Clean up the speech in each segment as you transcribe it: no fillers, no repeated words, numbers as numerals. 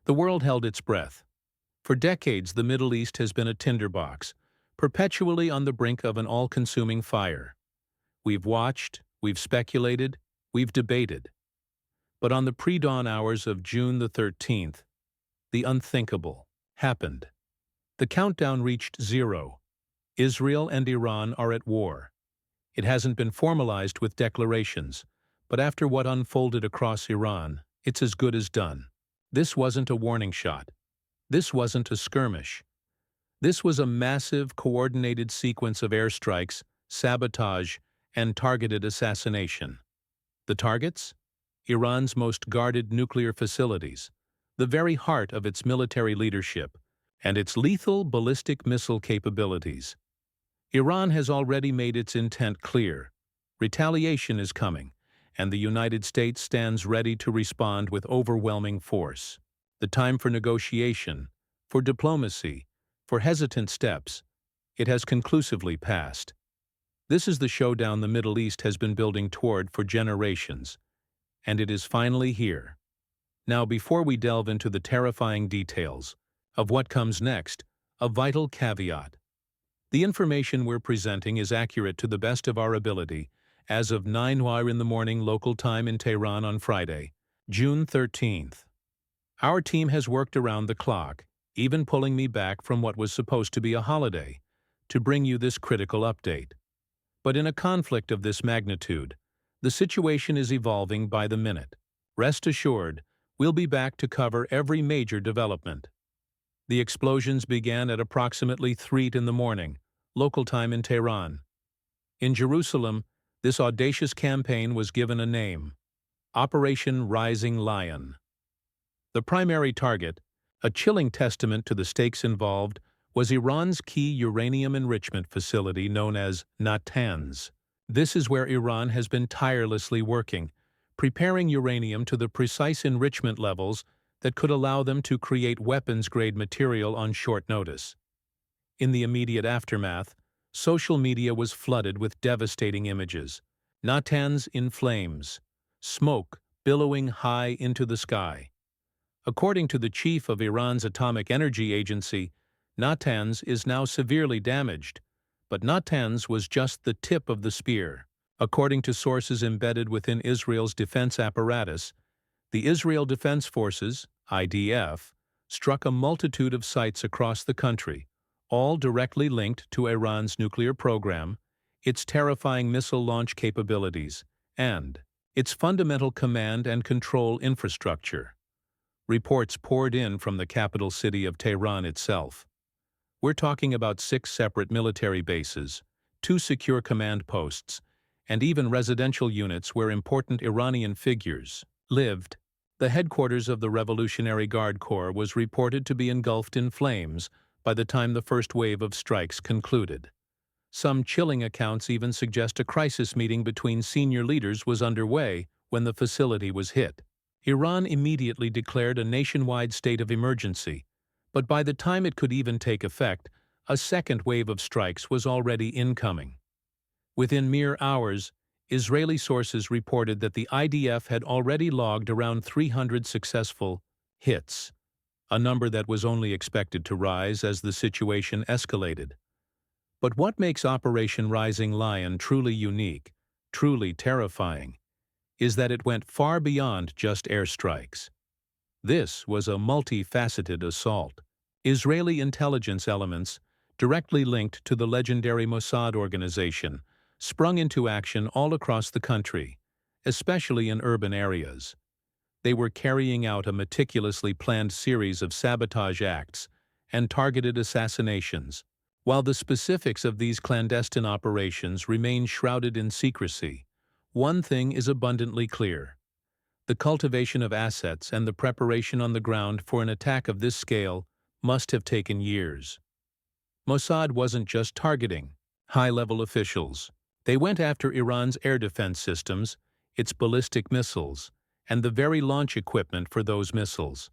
The world held its breath. For decades, the Middle East has been a tinderbox, perpetually on the brink of an all-consuming fire. We've watched, we've speculated, we've debated. But on the pre-dawn hours of June the 13th, the unthinkable happened. The countdown reached 0. Israel and Iran are at war. It hasn't been formalized with declarations, but after what unfolded across Iran, it's as good as done. This wasn't a warning shot. This wasn't a skirmish. This was a massive, coordinated sequence of airstrikes, sabotage, and targeted assassination. The targets? Iran's most guarded nuclear facilities, the very heart of its military leadership, and its lethal ballistic missile capabilities. Iran has already made its intent clear. Retaliation is coming, and the United States stands ready to respond with overwhelming force. The time for negotiation, for diplomacy, for hesitant steps, it has conclusively passed. This is the showdown the Middle East has been building toward for generations, and it is finally here. Now, before we delve into the terrifying details of what comes next, a vital caveat. The information we're presenting is accurate to the best of our ability as of 9:00 in the morning local time in Tehran on Friday, June 13th. Our team has worked around the clock, even pulling me back from what was supposed to be a holiday, to bring you this critical update. But in a conflict of this magnitude, the situation is evolving by the minute. Rest assured, we'll be back to cover every major development. The explosions began at approximately 3 in the morning, local time in Tehran. In Jerusalem, this audacious campaign was given a name: Operation Rising Lion. The primary target, a chilling testament to the stakes involved, was Iran's key uranium enrichment facility known as Natanz. This is where Iran has been tirelessly working, preparing uranium to the precise enrichment levels that could allow them to create weapons-grade material on short notice. In the immediate aftermath, social media was flooded with devastating images. Natanz in flames, smoke billowing high into the sky. According to the chief of Iran's Atomic Energy Agency, Natanz is now severely damaged, but Natanz was just the tip of the spear. According to sources embedded within Israel's defense apparatus, the Israel Defense Forces, IDF, struck a multitude of sites across the country, all directly linked to Iran's nuclear program, its terrifying missile launch capabilities, and its fundamental command and control infrastructure. Reports poured in from the capital city of Tehran itself. We're talking about 6 separate military bases, 2 secure command posts, and even residential units where important Iranian figures lived. The headquarters of the Revolutionary Guard Corps was reported to be engulfed in flames by the time the first wave of strikes concluded. Some chilling accounts even suggest a crisis meeting between senior leaders was underway when the facility was hit. Iran immediately declared a nationwide state of emergency, but by the time it could even take effect, a second wave of strikes was already incoming. Within mere hours, Israeli sources reported that the IDF had already logged around 300 successful hits, a number that was only expected to rise as the situation escalated. But what makes Operation Rising Lion truly unique, truly terrifying, is that it went far beyond just airstrikes. This was a multifaceted assault. Israeli intelligence elements, directly linked to the legendary Mossad organization, sprung into action all across the country, especially in urban areas. They were carrying out a meticulously planned series of sabotage acts and targeted assassinations. While the specifics of these clandestine operations remain shrouded in secrecy, one thing is abundantly clear: the cultivation of assets and the preparation on the ground for an attack of this scale must have taken years. Mossad wasn't just targeting high-level officials. They went after Iran's air defense systems, its ballistic missiles, and the very launch equipment for those missiles.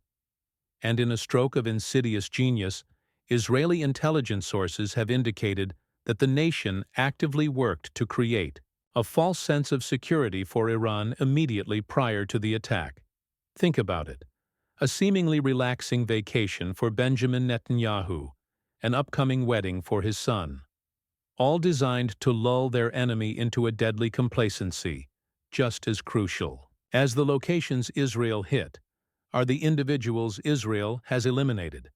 And in a stroke of insidious genius, Israeli intelligence sources have indicated that the nation actively worked to create a false sense of security for Iran immediately prior to the attack. Think about it. a seemingly relaxing vacation for Benjamin Netanyahu, an upcoming wedding for his son. All designed to lull their enemy into a deadly complacency, just as crucial as the locations Israel hit are the individuals Israel has eliminated.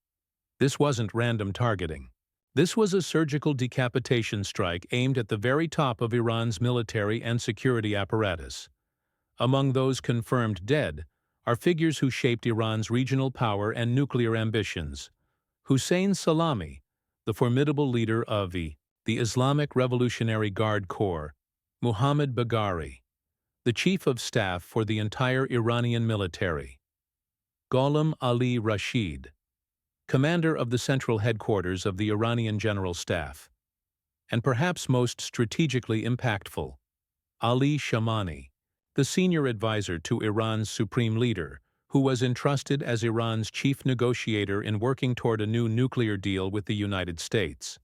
This wasn't random targeting. This was a surgical decapitation strike aimed at the very top of Iran's military and security apparatus. Among those confirmed dead are figures who shaped Iran's regional power and nuclear ambitions. Hussein Salami, the formidable leader of the Islamic Revolutionary Guard Corps; Muhammad Bagheri, the chief of staff for the entire Iranian military; Ghulam Ali Rashid, commander of the central headquarters of the Iranian General Staff; and perhaps most strategically impactful, Ali Shamani, the senior advisor to Iran's supreme leader, who was entrusted as Iran's chief negotiator in working toward a new nuclear deal with the United States.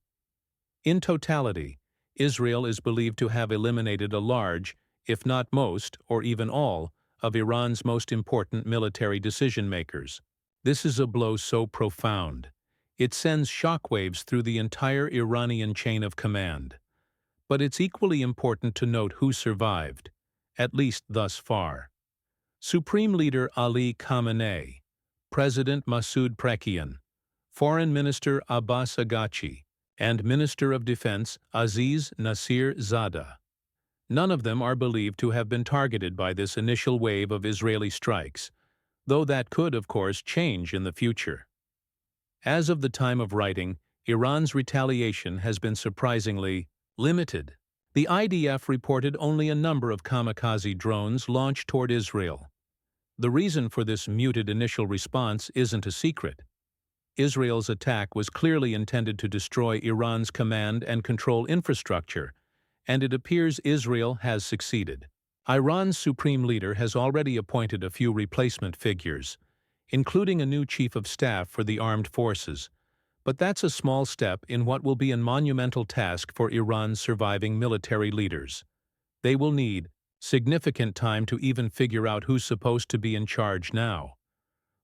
In totality, Israel is believed to have eliminated a large, if not most, or even all, of Iran's most important military decision-makers. This is a blow so profound, it sends shockwaves through the entire Iranian chain of command. But it's equally important to note who survived, at least thus far. Supreme Leader Ali Khamenei, President Masoud Pezeshkian, Foreign Minister Abbas Araghchi, and Minister of Defense Aziz Nasir Zadeh. None of them are believed to have been targeted by this initial wave of Israeli strikes, though that could, of course, change in the future. As of the time of writing, Iran's retaliation has been surprisingly limited. The IDF reported only a number of kamikaze drones launched toward Israel. The reason for this muted initial response isn't a secret. Israel's attack was clearly intended to destroy Iran's command and control infrastructure, and it appears Israel has succeeded. Iran's supreme leader has already appointed a few replacement figures, including a new chief of staff for the armed forces, but that's a small step in what will be a monumental task for Iran's surviving military leaders. They will need significant time to even figure out who's supposed to be in charge now.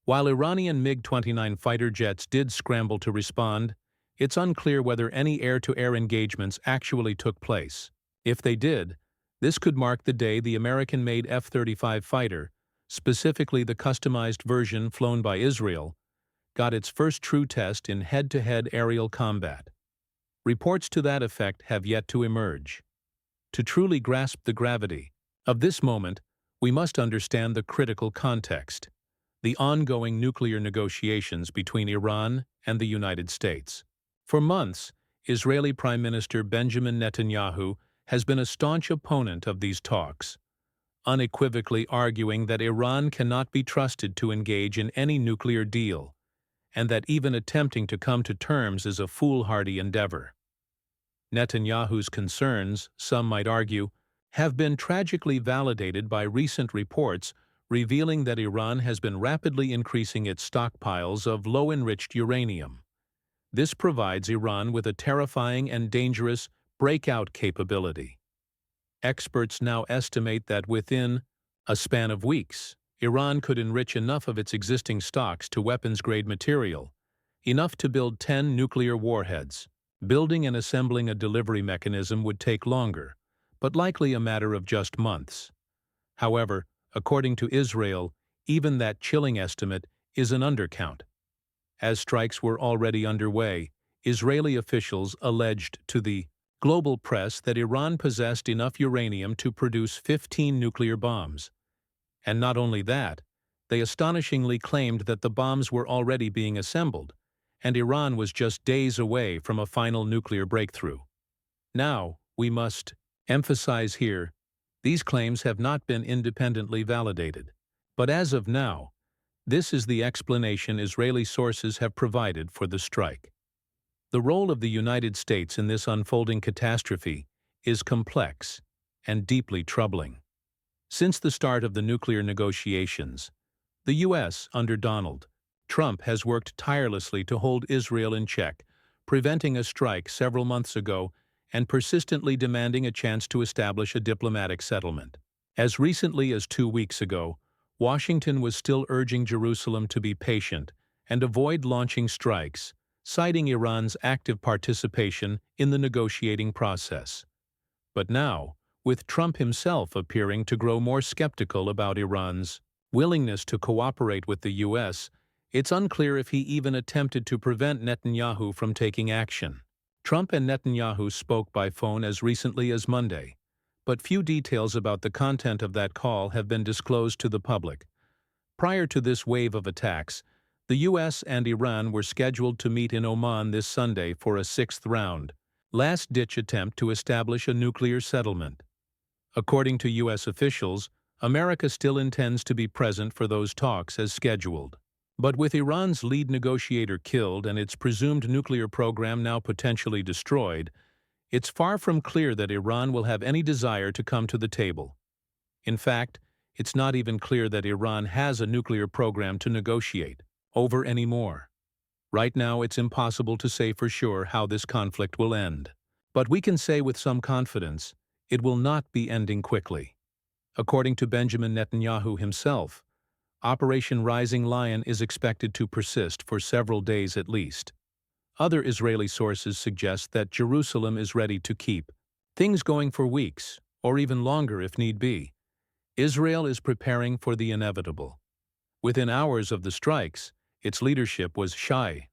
While Iranian MiG-29 fighter jets did scramble to respond, it's unclear whether any air-to-air engagements actually took place. If they did, this could mark the day the American-made F-35 fighter, specifically the customized version flown by Israel, got its first true test in head-to-head aerial combat. Reports to that effect have yet to emerge. To truly grasp the gravity of this moment, we must understand the critical context: the ongoing nuclear negotiations between Iran and the United States. For months, Israeli Prime Minister Benjamin Netanyahu has been a staunch opponent of these talks, unequivocally arguing that Iran cannot be trusted to engage in any nuclear deal, and that even attempting to come to terms is a foolhardy endeavor. Netanyahu's concerns, some might argue, have been tragically validated by recent reports revealing that Iran has been rapidly increasing its stockpiles of low-enriched uranium. This provides Iran with a terrifying and dangerous breakout capability. Experts now estimate that within a span of weeks, Iran could enrich enough of its existing stocks to weapons-grade material, enough to build 10 nuclear warheads. Building and assembling a delivery mechanism would take longer, but likely a matter of just months. However, according to Israel, even that chilling estimate is an undercount. As strikes were already underway, Israeli officials alleged to the global press that Iran possessed enough uranium to produce 15 nuclear bombs. And not only that, they astonishingly claimed that the bombs were already being assembled, and Iran was just days away from a final nuclear breakthrough. Now, we must emphasize here, these claims have not been independently validated. But as of now, this is the explanation Israeli sources have provided for the strike. The role of the United States in this unfolding catastrophe is complex and deeply troubling. Since the start of the nuclear negotiations, the U.S., under Donald Trump, has worked tirelessly to hold Israel in check, preventing a strike several months ago and persistently demanding a chance to establish a diplomatic settlement. As recently as 2 weeks ago, Washington was still urging Jerusalem to be patient and avoid launching strikes, citing Iran's active participation in the negotiating process. But now, with Trump himself appearing to grow more skeptical about Iran's willingness to cooperate with the U.S., it's unclear if he even attempted to prevent Netanyahu from taking action. Trump and Netanyahu spoke by phone as recently as Monday, but few details about the content of that call have been disclosed to the public. Prior to this wave of attacks, the U.S. and Iran were scheduled to meet in Oman this Sunday for a sixth round, last-ditch attempt to establish a nuclear settlement. According to U.S. officials, America still intends to be present for those talks as scheduled. But with Iran's lead negotiator killed and its presumed nuclear program now potentially destroyed, it's far from clear that Iran will have any desire to come to the table. In fact, it's not even clear that Iran has a nuclear program to negotiate over anymore. Right now, it's impossible to say for sure how this conflict will end. But we can say with some confidence, it will not be ending quickly. According to Benjamin Netanyahu himself, Operation Rising Lion is expected to persist for several days at least. Other Israeli sources suggest that Jerusalem is ready to keep things going for weeks, or even longer if need be. Israel is preparing for the inevitable. Within hours of the strikes, its leadership was shy